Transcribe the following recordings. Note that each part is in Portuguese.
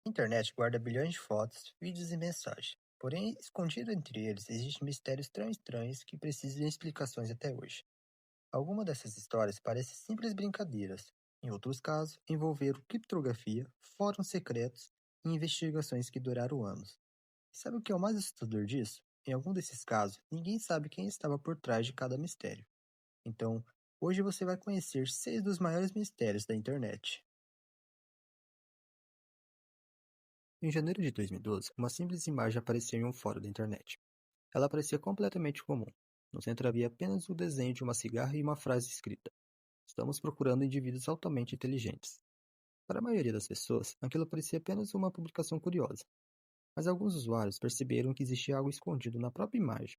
A internet guarda bilhões de fotos, vídeos e mensagens. Porém, escondido entre eles, existem mistérios tão estranhos que precisam de explicações até hoje. Algumas dessas histórias parecem simples brincadeiras. Em outros casos, envolveram criptografia, fóruns secretos e investigações que duraram anos. E sabe o que é o mais assustador disso? Em algum desses casos, ninguém sabe quem estava por trás de cada mistério. Então, hoje você vai conhecer 6 dos maiores mistérios da internet. Em janeiro de 2012, uma simples imagem apareceu em um fórum da internet. Ela parecia completamente comum. No centro havia apenas o desenho de uma cigarra e uma frase escrita: Estamos procurando indivíduos altamente inteligentes. Para a maioria das pessoas, aquilo parecia apenas uma publicação curiosa. Mas alguns usuários perceberam que existia algo escondido na própria imagem.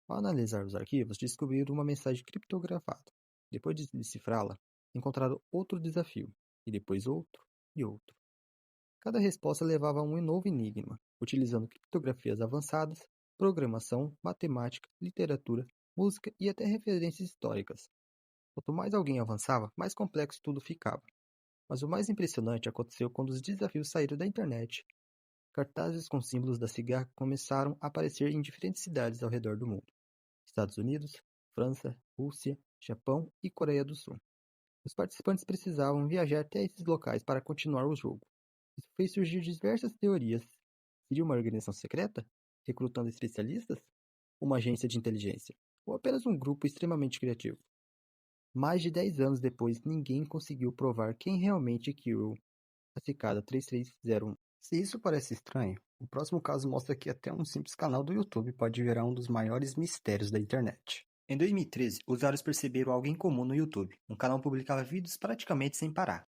Ao analisar os arquivos, descobriram uma mensagem criptografada. Depois de decifrá-la, encontraram outro desafio, e depois outro e outro. Cada resposta levava a um novo enigma, utilizando criptografias avançadas, programação, matemática, literatura, música e até referências históricas. Quanto mais alguém avançava, mais complexo tudo ficava. Mas o mais impressionante aconteceu quando os desafios saíram da internet. Cartazes com símbolos da cigarra começaram a aparecer em diferentes cidades ao redor do mundo: Estados Unidos, França, Rússia, Japão e Coreia do Sul. Os participantes precisavam viajar até esses locais para continuar o jogo. Isso fez surgir diversas teorias. Seria uma organização secreta, recrutando especialistas? Uma agência de inteligência? Ou apenas um grupo extremamente criativo? Mais de 10 anos depois, ninguém conseguiu provar quem realmente criou a cicada 3301. Se isso parece estranho, o próximo caso mostra que até um simples canal do YouTube pode virar um dos maiores mistérios da internet. Em 2013, usuários perceberam algo incomum no YouTube. Um canal publicava vídeos praticamente sem parar.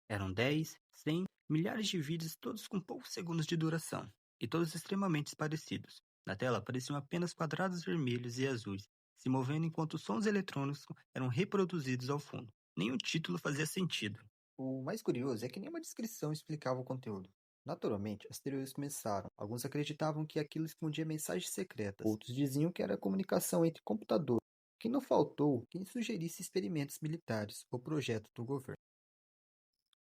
Eram 10, 100, milhares de vídeos, todos com poucos segundos de duração, e todos extremamente parecidos. Na tela apareciam apenas quadrados vermelhos e azuis, se movendo enquanto sons eletrônicos eram reproduzidos ao fundo. Nenhum título fazia sentido. O mais curioso é que nenhuma descrição explicava o conteúdo. Naturalmente, as teorias começaram. Alguns acreditavam que aquilo escondia mensagens secretas. Outros diziam que era comunicação entre computadores. Que não faltou quem sugerisse experimentos militares ou projetos do governo.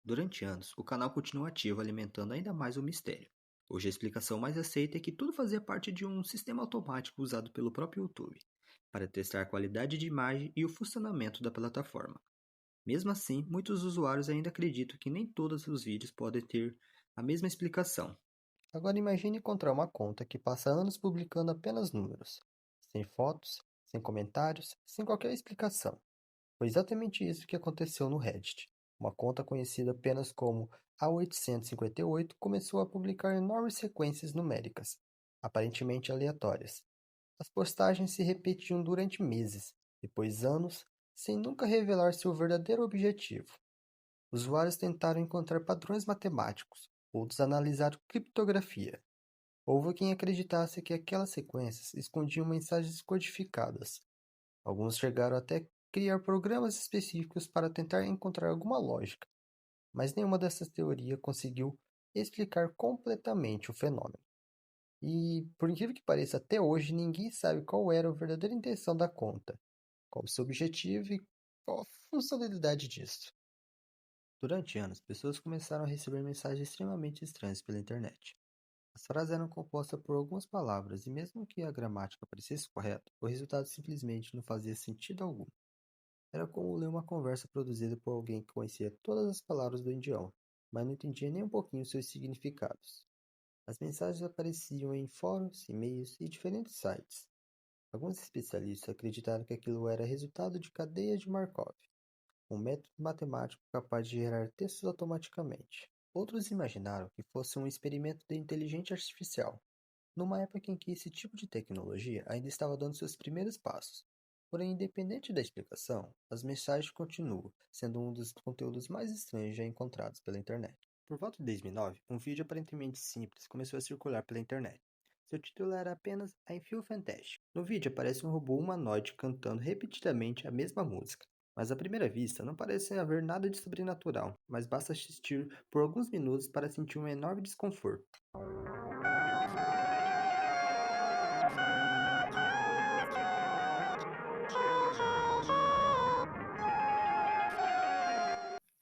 Durante anos, o canal continuou ativo, alimentando ainda mais o mistério. Hoje a explicação mais aceita é que tudo fazia parte de um sistema automático usado pelo próprio YouTube, para testar a qualidade de imagem e o funcionamento da plataforma. Mesmo assim, muitos usuários ainda acreditam que nem todos os vídeos podem ter a mesma explicação. Agora imagine encontrar uma conta que passa anos publicando apenas números, sem fotos, sem comentários, sem qualquer explicação. Foi exatamente isso que aconteceu no Reddit. Uma conta conhecida apenas como A858 começou a publicar enormes sequências numéricas, aparentemente aleatórias. As postagens se repetiam durante meses, depois anos, sem nunca revelar seu verdadeiro objetivo. Usuários tentaram encontrar padrões matemáticos, outros analisaram criptografia. Houve quem acreditasse que aquelas sequências escondiam mensagens codificadas. Alguns chegaram até criar programas específicos para tentar encontrar alguma lógica, mas nenhuma dessas teorias conseguiu explicar completamente o fenômeno. E, por incrível que pareça, até hoje ninguém sabe qual era a verdadeira intenção da conta, qual o seu objetivo e qual a funcionalidade disso. Durante anos, pessoas começaram a receber mensagens extremamente estranhas pela internet. As frases eram compostas por algumas palavras e mesmo que a gramática parecesse correta, o resultado simplesmente não fazia sentido algum. Era como ler uma conversa produzida por alguém que conhecia todas as palavras do idioma, mas não entendia nem um pouquinho seus significados. As mensagens apareciam em fóruns, e-mails e diferentes sites. Alguns especialistas acreditaram que aquilo era resultado de cadeia de Markov, um método matemático capaz de gerar textos automaticamente. Outros imaginaram que fosse um experimento de inteligência artificial, numa época em que esse tipo de tecnologia ainda estava dando seus primeiros passos. Porém, independente da explicação, as mensagens continuam sendo um dos conteúdos mais estranhos já encontrados pela internet. Por volta de 2009, um vídeo aparentemente simples começou a circular pela internet. Seu título era apenas I Feel Fantastic. No vídeo aparece um robô humanoide cantando repetidamente a mesma música. Mas à primeira vista não parece haver nada de sobrenatural, mas basta assistir por alguns minutos para sentir um enorme desconforto.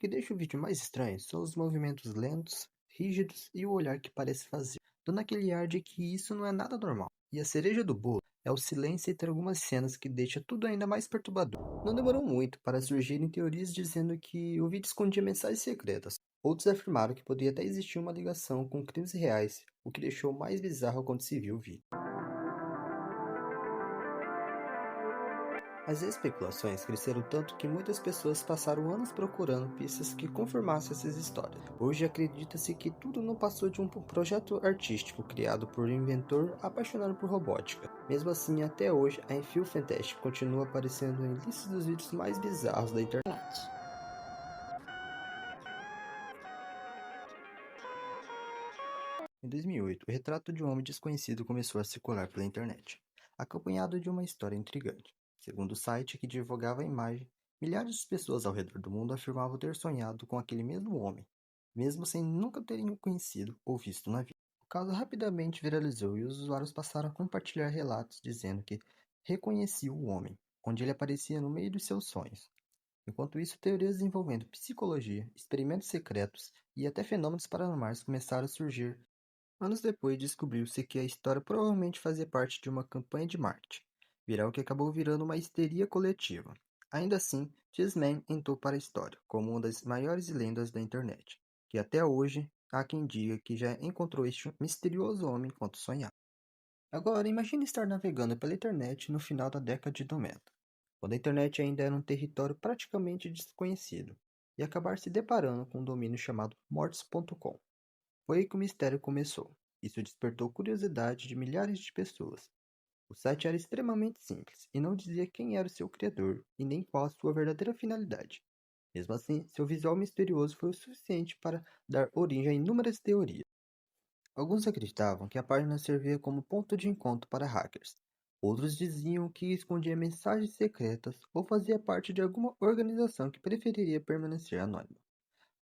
que deixa o vídeo mais estranho são os movimentos lentos, rígidos e o olhar que parece vazio, dando aquele ar de que isso não é nada normal. E a cereja do bolo é o silêncio entre algumas cenas que deixa tudo ainda mais perturbador. Não demorou muito para surgirem teorias dizendo que o vídeo escondia mensagens secretas. Outros afirmaram que poderia até existir uma ligação com crimes reais, o que deixou mais bizarro quando se viu o vídeo. As especulações cresceram tanto que muitas pessoas passaram anos procurando pistas que confirmassem essas histórias. Hoje acredita-se que tudo não passou de um projeto artístico criado por um inventor apaixonado por robótica. Mesmo assim, até hoje, a Enfio Fantastic continua aparecendo em listas dos vídeos mais bizarros da internet. Em 2008, o retrato de um homem desconhecido começou a circular pela internet, acompanhado de uma história intrigante. Segundo o site que divulgava a imagem, milhares de pessoas ao redor do mundo afirmavam ter sonhado com aquele mesmo homem, mesmo sem nunca terem o conhecido ou visto na vida. O caso rapidamente viralizou e os usuários passaram a compartilhar relatos dizendo que reconheciam o homem, onde ele aparecia no meio dos seus sonhos. Enquanto isso, teorias envolvendo psicologia, experimentos secretos e até fenômenos paranormais começaram a surgir. Anos depois, descobriu-se que a história provavelmente fazia parte de uma campanha de marketing, viral que acabou virando uma histeria coletiva. Ainda assim, X-Men entrou para a história como uma das maiores lendas da internet, que até hoje há quem diga que já encontrou este misterioso homem enquanto sonhava. Agora, imagine estar navegando pela internet no final da década de 90, quando a internet ainda era um território praticamente desconhecido, e acabar se deparando com um domínio chamado mortis.com. Foi aí que o mistério começou. Isso despertou curiosidade de milhares de pessoas. O site era extremamente simples e não dizia quem era o seu criador e nem qual a sua verdadeira finalidade. Mesmo assim, seu visual misterioso foi o suficiente para dar origem a inúmeras teorias. Alguns acreditavam que a página servia como ponto de encontro para hackers. Outros diziam que escondia mensagens secretas ou fazia parte de alguma organização que preferiria permanecer anônima.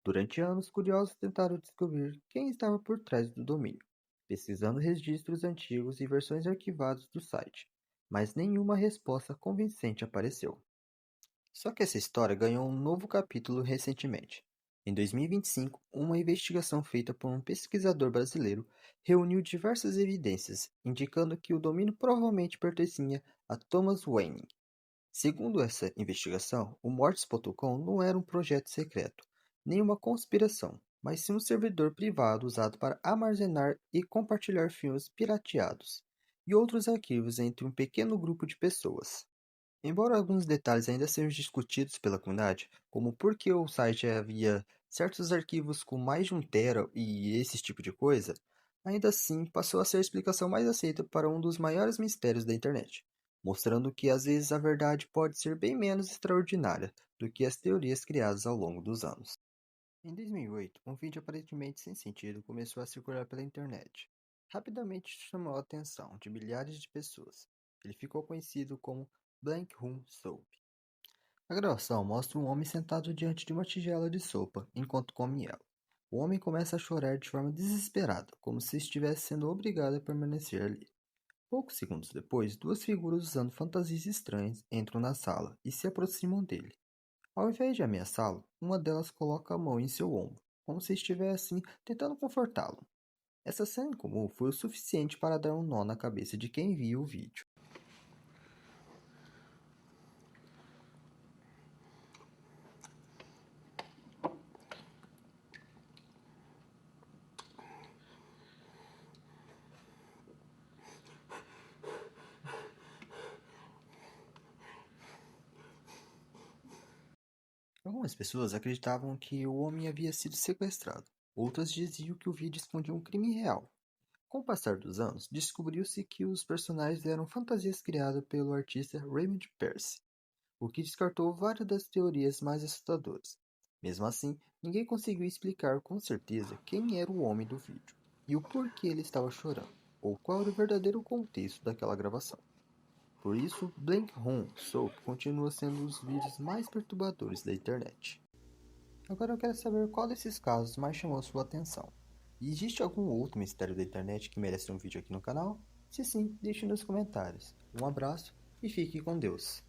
Durante anos, curiosos tentaram descobrir quem estava por trás do domínio, pesquisando registros antigos e versões arquivadas do site, mas nenhuma resposta convincente apareceu. Só que essa história ganhou um novo capítulo recentemente. Em 2025, uma investigação feita por um pesquisador brasileiro reuniu diversas evidências, indicando que o domínio provavelmente pertencia a Thomas Wayne. Segundo essa investigação, o Mortis.com não era um projeto secreto, nem uma conspiração, mas sim um servidor privado usado para armazenar e compartilhar filmes pirateados e outros arquivos entre um pequeno grupo de pessoas. Embora alguns detalhes ainda sejam discutidos pela comunidade, como por que o site havia certos arquivos com mais de 1 TB e esse tipo de coisa, ainda assim passou a ser a explicação mais aceita para um dos maiores mistérios da internet, mostrando que às vezes a verdade pode ser bem menos extraordinária do que as teorias criadas ao longo dos anos. Em 2008, um vídeo aparentemente sem sentido começou a circular pela internet. Rapidamente chamou a atenção de milhares de pessoas. Ele ficou conhecido como Blank Room Soap. A gravação mostra um homem sentado diante de uma tigela de sopa enquanto come ela. O homem começa a chorar de forma desesperada, como se estivesse sendo obrigado a permanecer ali. Poucos segundos depois, duas figuras usando fantasias estranhas entram na sala e se aproximam dele. Ao invés de ameaçá-lo, uma delas coloca a mão em seu ombro, como se estivesse tentando confortá-lo. Essa cena incomum foi o suficiente para dar um nó na cabeça de quem via o vídeo. Algumas pessoas acreditavam que o homem havia sido sequestrado. Outras diziam que o vídeo escondia um crime real. Com o passar dos anos, descobriu-se que os personagens eram fantasias criadas pelo artista Raymond Pearce, o que descartou várias das teorias mais assustadoras. Mesmo assim, ninguém conseguiu explicar com certeza quem era o homem do vídeo e o porquê ele estava chorando, ou qual era o verdadeiro contexto daquela gravação. Por isso, Blank Room Soap continua sendo um dos vídeos mais perturbadores da internet. Agora eu quero saber qual desses casos mais chamou sua atenção. E existe algum outro mistério da internet que merece um vídeo aqui no canal? Se sim, deixe nos comentários. Um abraço e fique com Deus.